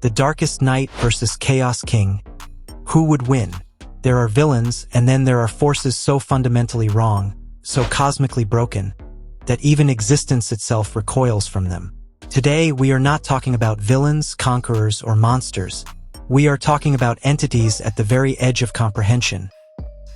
The Darkest Knight versus Chaos King. Who would win? There are villains, and then there are forces so fundamentally wrong, so cosmically broken, that even existence itself recoils from them. Today, we are not talking about villains, conquerors, or monsters. We are talking about entities at the very edge of comprehension.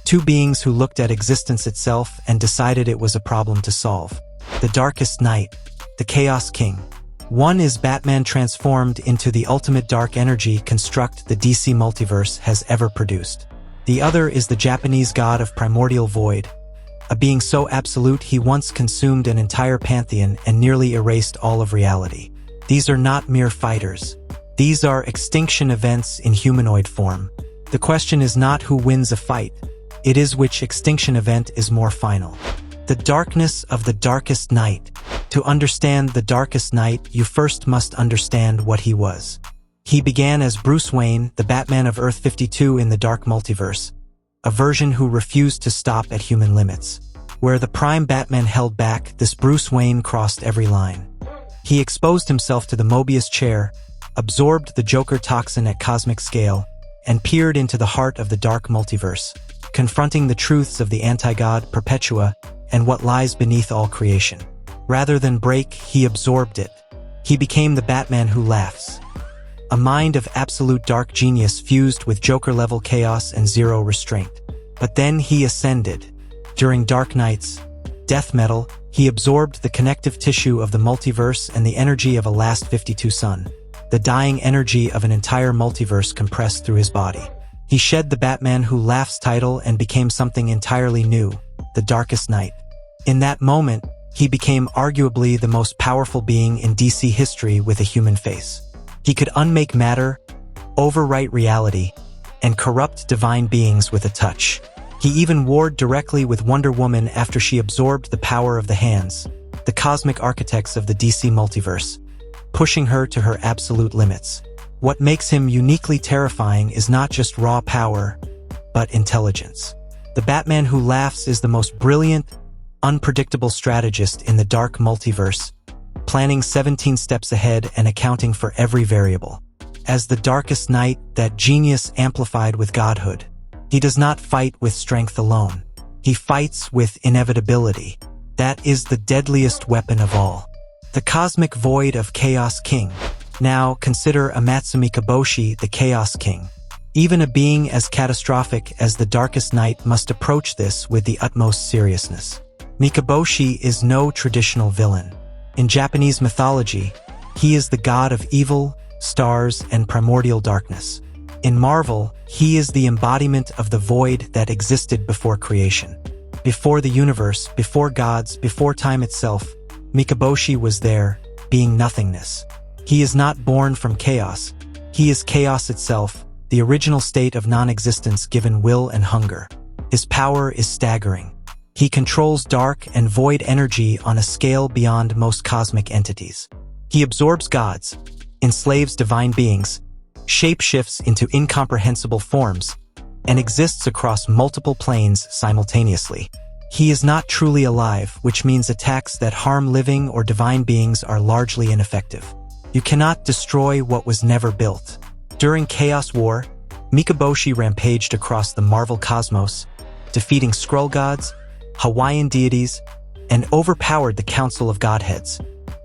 Two beings who looked at existence itself and decided it was a problem to solve. The Darkest Knight, the Chaos King. One is Batman transformed into the ultimate dark energy construct the DC multiverse has ever produced. The other is the Japanese god of primordial void, a being so absolute he once consumed an entire pantheon and nearly erased all of reality. These are not mere fighters. These are extinction events in humanoid form. The question is not who wins a fight, it is which extinction event is more final. The darkness of the Darkest Knight. To understand the Darkest Knight, you first must understand what he was. He began as Bruce Wayne, the Batman of Earth 52 in the Dark Multiverse, a version who refused to stop at human limits. Where the prime Batman held back, this Bruce Wayne crossed every line. He exposed himself to the Mobius chair, absorbed the Joker toxin at cosmic scale, and peered into the heart of the Dark Multiverse, confronting the truths of the anti-god Perpetua and what lies beneath all creation. Rather than break, he absorbed it. He became the Batman who laughs. A mind of absolute dark genius fused with Joker-level chaos and zero restraint. But then he ascended. During Dark Knight's death metal, he absorbed the connective tissue of the multiverse and the energy of a last 52 sun. The dying energy of an entire multiverse compressed through his body. He shed the Batman who laughs title and became something entirely new, the Darkest Knight. In that moment, he became arguably the most powerful being in DC history with a human face. He could unmake matter, overwrite reality, and corrupt divine beings with a touch. He even warred directly with Wonder Woman after she absorbed the power of the hands, the cosmic architects of the DC multiverse, pushing her to her absolute limits. What makes him uniquely terrifying is not just raw power, but intelligence. The Batman who laughs is the most brilliant, unpredictable strategist in the Dark Multiverse, planning 17 steps ahead and accounting for every variable. As the Darkest Knight, that genius amplified with godhood. He does not fight with strength alone. He fights with inevitability. That is the deadliest weapon of all. The cosmic void of Chaos King. Now consider Amatsu-Mikaboshi, the Chaos King. Even a being as catastrophic as the Darkest Knight must approach this with the utmost seriousness. Mikaboshi is no traditional villain. In Japanese mythology, he is the god of evil, stars, and primordial darkness. In Marvel, he is the embodiment of the void that existed before creation. Before the universe, before gods, before time itself, Mikaboshi was there, being nothingness. He is not born from chaos. He is chaos itself, the original state of non-existence given will and hunger. His power is staggering. He controls dark and void energy on a scale beyond most cosmic entities. He absorbs gods, enslaves divine beings, shapeshifts into incomprehensible forms, and exists across multiple planes simultaneously. He is not truly alive, which means attacks that harm living or divine beings are largely ineffective. You cannot destroy what was never built. During Chaos War, Mikaboshi rampaged across the Marvel cosmos, defeating Skrull gods, Hawaiian deities, and overpowered the Council of Godheads,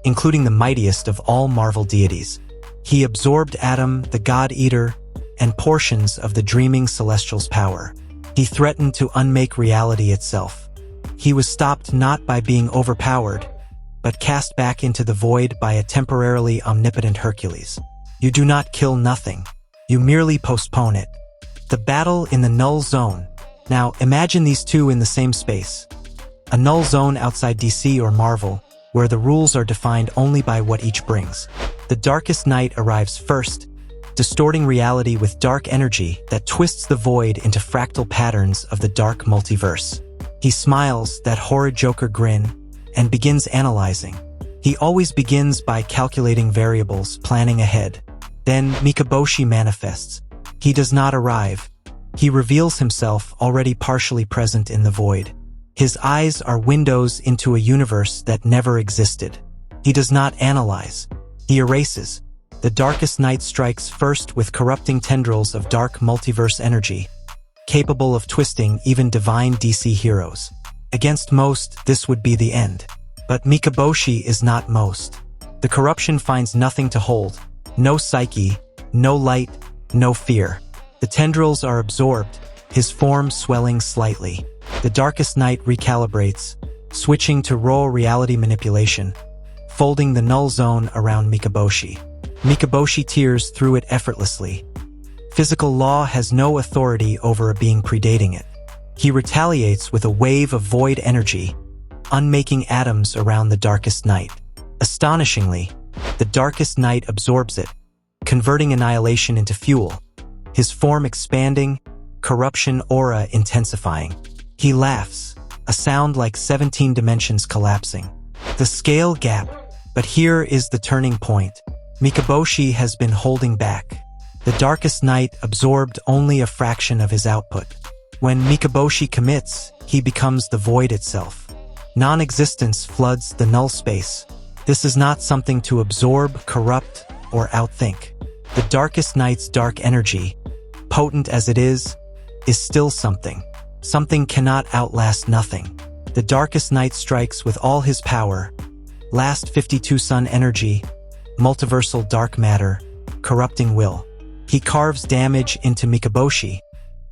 including the mightiest of all Marvel deities. He absorbed Adam, the God-Eater, and portions of the dreaming Celestial's power. He threatened to unmake reality itself. He was stopped not by being overpowered, but cast back into the void by a temporarily omnipotent Hercules. You do not kill nothing. You merely postpone it. The battle in the null zone. Now, imagine these two in the same space. A null zone outside DC or Marvel, where the rules are defined only by what each brings. The Darkest Knight arrives first, distorting reality with dark energy that twists the void into fractal patterns of the Dark Multiverse. He smiles, that horrid Joker grin, and begins analyzing. He always begins by calculating variables, planning ahead. Then Mikaboshi manifests. He does not arrive. He reveals himself already partially present in the void. His eyes are windows into a universe that never existed. He does not analyze. He erases. The darkest night strikes first with corrupting tendrils of dark multiverse energy, capable of twisting even divine DC heroes. Against most, this would be the end. But Mikaboshi is not most. The corruption finds nothing to hold. No psyche, no light, no fear. The tendrils are absorbed, his form swelling slightly. The darkest night recalibrates, switching to raw reality manipulation, folding the null zone around Mikaboshi. Mikaboshi tears through it effortlessly. Physical law has no authority over a being predating it. He retaliates with a wave of void energy, unmaking atoms around the darkest night. Astonishingly, the darkest night absorbs it, converting annihilation into fuel, his form expanding, corruption aura intensifying. He laughs, a sound like 17 dimensions collapsing. The scale gap, but here is the turning point. Mikaboshi has been holding back. The darkest night absorbed only a fraction of his output. When Mikaboshi commits, he becomes the void itself. Non-existence floods the null space. This is not something to absorb, corrupt, or outthink. The darkest night's dark energy, potent as it is still something. Something cannot outlast nothing. The darkest night strikes with all his power. Last 52 sun energy, multiversal dark matter, corrupting will. He carves damage into Mikaboshi,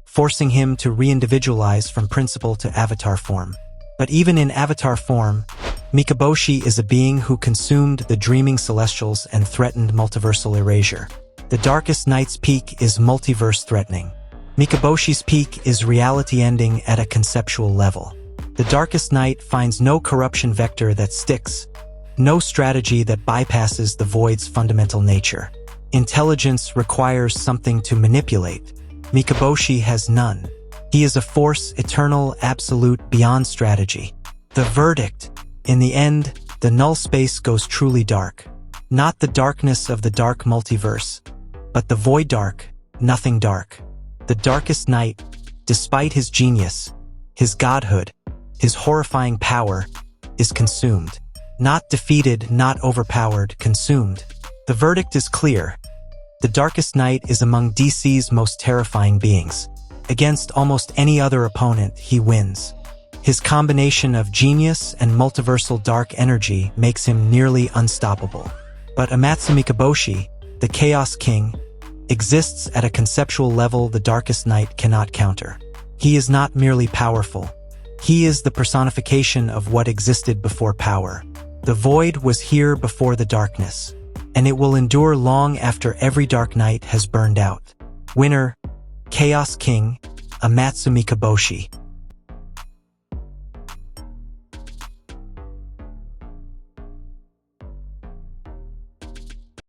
forcing him to re-individualize from principle to avatar form. But even in avatar form, Mikaboshi is a being who consumed the dreaming celestials and threatened multiversal erasure. The darkest night's peak is multiverse threatening. Mikaboshi's peak is reality ending at a conceptual level. The darkest night finds no corruption vector that sticks, no strategy that bypasses the void's fundamental nature. Intelligence requires something to manipulate. Mikaboshi has none. He is a force eternal, absolute, beyond strategy. The verdict. In the end, the null space goes truly dark. Not the darkness of the dark multiverse, but the void dark, nothing dark. The darkest night, despite his genius, his godhood, his horrifying power, is consumed. Not defeated, not overpowered, consumed. The verdict is clear. The darkest night is among DC's most terrifying beings. Against almost any other opponent, he wins. His combination of genius and multiversal dark energy makes him nearly unstoppable. But Amatsu-Mikaboshi, the Chaos King, exists at a conceptual level the darkest night cannot counter. He is not merely powerful. He is the personification of what existed before power. The void was here before the darkness, and it will endure long after every dark night has burned out. Winner, Chaos King, Amatsu-Mikaboshi.